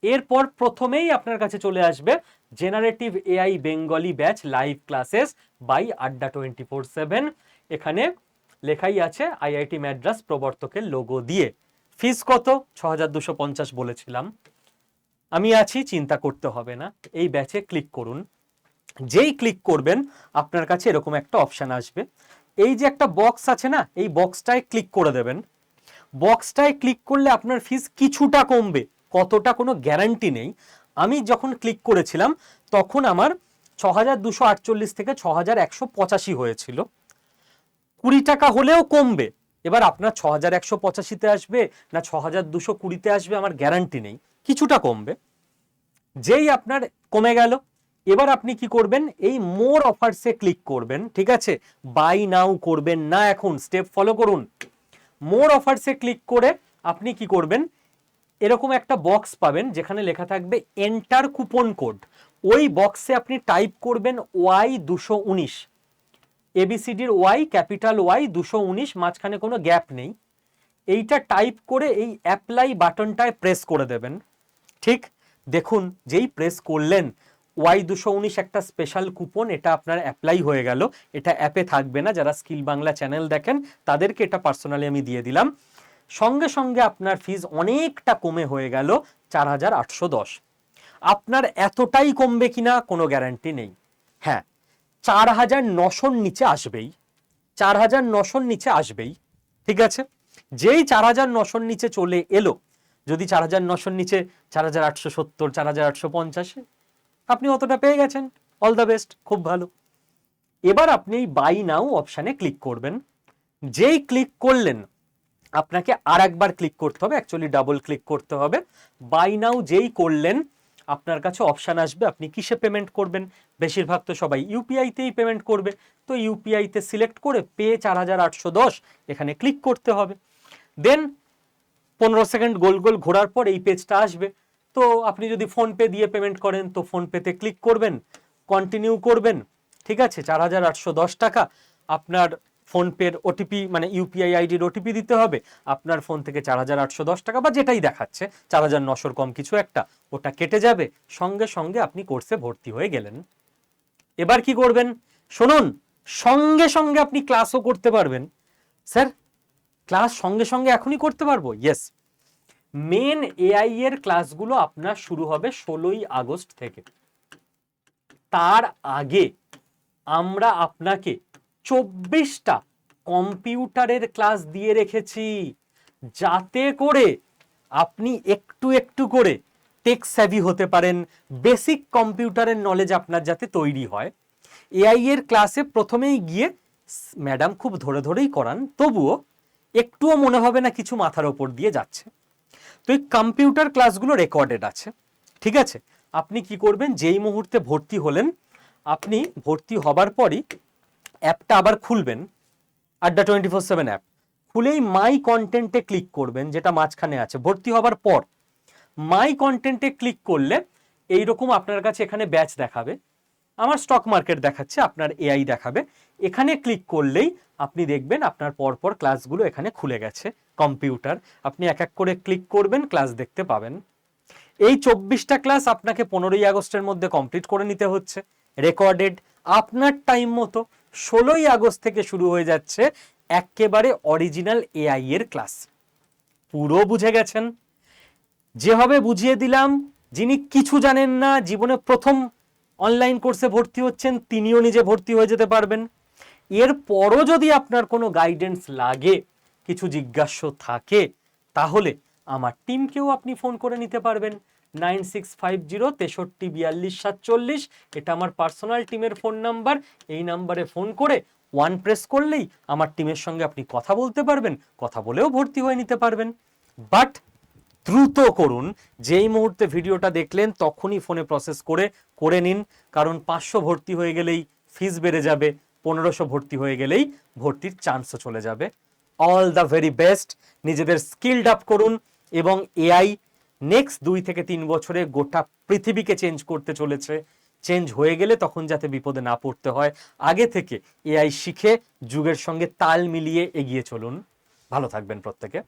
এরপর প্রথমেই আপনার কাছে চলে আসবে generative AI Bengali batch live classes by Adda 24/7। এখানে লেখাই আছে আইআইটি মাদ্রাজ প্রবর্তকের লোগো দিয়ে। ফিস কত? 6,250 বলেছিলাম। আমি আছি, চিন্তা করতে হবে না। এই ব্যাচে ক্লিক করুন। যেই ক্লিক করবেন আপনার কাছে এরকম একটা অপশান আসবে। এই যে একটা বক্স আছে না, এই বক্সটায় ক্লিক করে দেবেন। বক্সটায় ক্লিক করলে আপনার ফিস কিছুটা কমবে, কতটা কোনো গ্যারান্টি নেই। আমি যখন ক্লিক করেছিলাম তখন আমার 6248 থেকে 6185 হয়েছিল, 20 টাকা হলেও কমবে। এবার আপনার 6185-তে আসবে না 6220-তে আসবে আমার গ্যারান্টি নেই, কিছুটা কমবে। যেই আপনার কমে গেল, এবার আপনি কি করবেন, এই মোর অফারসে ক্লিক করবেন, ঠিক আছে? বাই নাও করবেন না, এখন স্টেপ ফলো করুন। মোর অফারসে ক্লিক করে আপনি কি করবেন, এরকম একটা বক্স পাবেন যেখানে লেখা থাকবে এন্টার কুপন কোড। ওই বক্সে আপনি টাইপ করবেন Y219, এবিসিডির ওয়াই, ক্যাপিটাল ওয়াই 219, মাঝখানে কোনো গ্যাপ নেই। এইটা টাইপ করে এই অ্যাপ্লাই বাটনটায় প্রেস করে দেবেন। ঠিক দেখুন, যেই প্রেস করলেন Y219 একটা স্পেশাল কুপন, এটা আপনার অ্যাপ্লাই হয়ে গেল। এটা অ্যাপে থাকবে না, যারা স্কিল বাংলা চ্যানেল দেখেন তাদেরকে এটা পার্সোনালি আমি দিয়ে দিলাম। সঙ্গে সঙ্গে আপনার ফিজ অনেকটা কমে হয়ে গেল 4810। আপনার এতটাই কমবে কিনা কোনো গ্যারান্টি নেই। হ্যাঁ, 4900-র নিচে আসবেই, 4900-র নিচে আসবেই, ঠিক আছে? যেই 4900-র নিচে চলে এলো, যদি 4900-র নিচে 4870, 4850, আপনি অতটা পেয়ে গেছেন, অল দ্য বেস্ট, খুব ভালো। এবার আপনি এই বাই নাও অপশানে ক্লিক করবেন। যেই ক্লিক করলেন, আপনাকে আর একবার ক্লিক করতে হবে, অ্যাকচুয়ালি ডাবল ক্লিক করতে হবে। বাই নাও যেই করলেন, আপনার কাছে অপশান আসবে আপনি কিসে পেমেন্ট করবেন। বেশিরভাগ তো সবাই ইউপিআইতেই পেমেন্ট করবে, তো ইউপিআইতে সিলেক্ট করে পে 4810 এখানে ক্লিক করতে হবে। দেন 15 সেকেন্ড গোল গোল ঘোরার পর এই পেজটা আসবে। তো আপনি যদি ফোনপে দিয়ে পেমেন্ট করেন তো ফোনপেতে ক্লিক করবেন, কন্টিনিউ করবেন, ঠিক আছে? 4810 টাকা আপনার ফোনপের ওটিপি, মানে ইউপিআই আইডির ওটিপি দিতে হবে। আপনার ফোন থেকে 4810 টাকা বা যেটাই দেখাচ্ছে 4900 কম কিছু একটা, ওটা কেটে যাবে। সঙ্গে সঙ্গে আপনি কোর্সে ভর্তি হয়ে গেলেন। এবার কি করবেন শুনুন, সঙ্গে সঙ্গে আপনি ক্লাসও করতে পারবেন। স্যার, ক্লাস সঙ্গে সঙ্গে এখনই করতে পারবো? ইয়েস, মেন এআই এর ক্লাসগুলো আপনার শুরু হবে 16ই আগস্ট থেকে। তার আগে আমরা আপনাকে 24টা কম্পিউটারের ক্লাস দিয়ে রেখেছি, যাতে করে আপনি একটু একটু করে টেক স্যাভি হতে পারেন, বেসিক কম্পিউটারের নলেজ আপনার যাতে তৈরি হয়। এআই এর ক্লাসে প্রথমেই গিয়ে ম্যাডাম খুব ধরে ধরেই করান, তবুও একটুও মনে হবে না কিছু মাথার ওপর দিয়ে যাচ্ছে। তো এই কম্পিউটার ক্লাসগুলো রেকর্ডেড আছে, ঠিক আছে? আপনি কি করবেন, যেই মুহূর্তে ভর্তি হলেন, আপনি ভর্তি হবার পরই অ্যাপটা আবার খুলবেন, আড্ডা 24/7 অ্যাপ খুলেই মাই কন্টেন্টে ক্লিক করবেন, যেটা মাঝখানে আছে। ভর্তি হবার পর মাই কন্টেন্টে ক্লিক করলে এইরকম আপনার কাছে এখানে ব্যাচ দেখাবে। আমার স্টক মার্কেট দেখাচ্ছে, আপনার এআই দেখাবে। এখানে ক্লিক করলেই আপনি দেখবেন আপনার পরপর ক্লাসগুলো এখানে খুলে গেছে কম্পিউটার। আপনি এক এক করে ক্লিক করবেন, ক্লাস দেখতে পাবেন। এই 24টা ক্লাস আপনাকে 15ই আগস্টের মধ্যে কমপ্লিট করে নিতে হচ্ছে, রেকর্ডেড আপনার টাইম মতো। 16ই আগস্ট থেকে শুরু হয়ে যাচ্ছে একেবারে অরিজিনাল এআই এর ক্লাস। পুরো বুঝে গেছেন? যেভাবে বুঝিয়ে দিলাম, যিনি কিছু জানেন না, জীবনে প্রথম অনলাইন কোর্সে ভর্তি হচ্ছেন, তিনিও নিজে ভর্তি হয়ে যেতে পারবেন। এরপরও যদি আপনার কোনো গাইডেন্স লাগে, কিছু জিজ্ঞাসা থাকে, তাহলে আমার টিমকেও আপনি ফোন করে নিতে পারবেন। 9650 634247, এটা আমার পার্সোনাল টিমের ফোন নাম্বার। এই নাম্বারে ফোন করে 1 প্রেস করলেই আমার টিমের সঙ্গে আপনি কথা বলতে পারবেন, কথা বলেও ভর্তি হয়ে নিতে পারবেন। বাট দ্রুত করুন, যেই মুহূর্তে ভিডিওটা দেখলেন তখনই ফোনে প্রসেস করে নিন, কারণ 500 ভর্তি হয়ে গেলেই ফিস বেড়ে যাবে, 1500 ভর্তি হয়ে গেলেই ভর্তির চান্সও চলে যাবে। অল দ্য ভেরি বেস্ট, নিজেদের স্কিলড আপ করুন, এবং এআই নেক্সট 2 থেকে 3 বছরে গোটা পৃথিবীকে চেঞ্জ করতে চলেছে। চেঞ্জ হয়ে গেলে তখন যাতে বিপদে না পড়তে হয়, আগে থেকে এআই শিখে যুগের সঙ্গে তাল মিলিয়ে এগিয়ে চলুন। ভালো থাকবেন প্রত্যেকে।